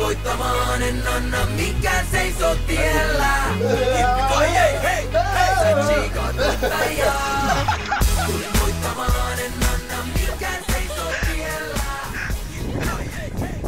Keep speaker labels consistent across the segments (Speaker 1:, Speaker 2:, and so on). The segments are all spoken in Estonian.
Speaker 1: voittamaan, en anna mikään seisoo tiellä. Hei, hei, hei, sä tsiikaat voittajaa. Tulin voittamaan, en anna mikään seisoo tiellä. Hei, hei, hei.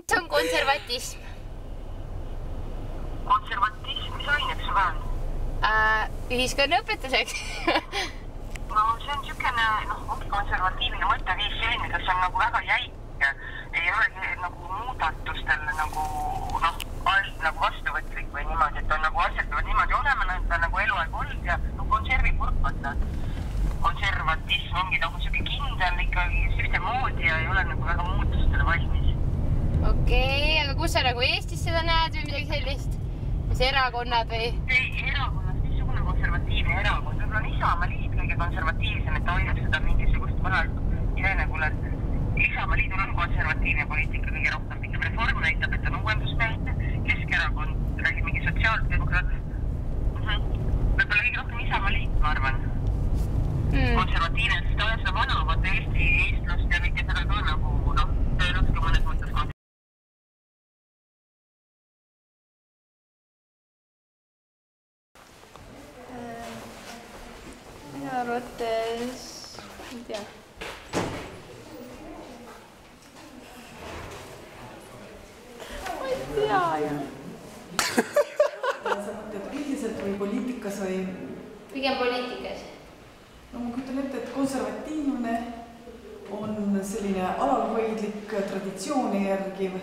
Speaker 2: See on konservatism.
Speaker 3: Konservatism, mis aineks see on?
Speaker 2: Ühiskonnaõpetuseks.
Speaker 3: No see on niisugune, ongi konservatiivne mõtteviis selline, kes on nagu väga jäik, ei olegi nagu muudatustel nagu vastuvõtlik või niimoodi, et on nagu asjad peavad niimoodi olema, ta on nagu eluaeg olnud ja konservipurk võtta. Konservatism ongi nagu niisugune kindel ikkagi süstemoodi ja ei ole nagu väga muutustele valmis.
Speaker 2: Okei, aga kus sa nagu Eestis seda näed või midagi sellist? Mis erakonnad või?
Speaker 3: Ei, erakonnad, missugune konservatiivne erakond. Võib-olla on Isamaaliit kõige konservatiivsem, et ta hoiab seda mingisugust vahelt Irene Kulle. Isamaaliidul on konservatiivne poliitika kõige rohkem. Pigem Reform näitab, et on uuenduspäite. Keskerakond räägib mingi sotsiaaldemokraat. Võib-olla kõige rohkem Isamaaliit, ma arvan. Konservatiivne, sest ta on seda vanavat eestlast ja kõike seda ka nagu, see on ka mõnes mõttes konservatiivne.
Speaker 2: Minu arvates, ei tea. Ma ei tea ju.
Speaker 4: Sa mõtled üldiselt või poliitikas või?
Speaker 2: Pigem poliitikas.
Speaker 4: No ma kujutan ette, et konservatiivne on selline alalhoidlik traditsiooni järgiv,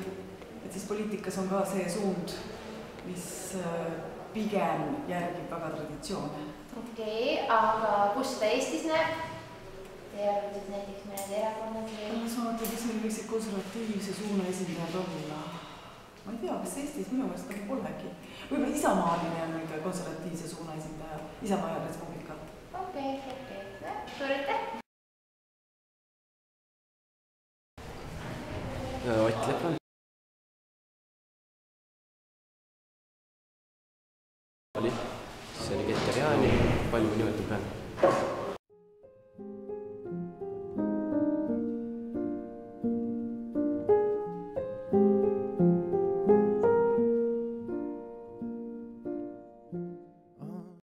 Speaker 4: et siis poliitikas on ka see suund, mis pigem järgib väga traditsioone.
Speaker 2: Okei, aga kus seda Eestis näeb? Teie arvates näiteks mõned erakonnad või?
Speaker 4: Ma mõtlen, kes meil võiksid konservatiivse suuna esindajad olla. Ma ei tea, kas Eestis minu meelest nagu polegi. Võib-olla Isamaaline on ikka konservatiivse suuna esindaja. Isamaa ja Res Publica.
Speaker 2: Okei. Suur aitäh!
Speaker 5: Ott Leppan. See oli Keter Jaani, palju ma nimetan pean.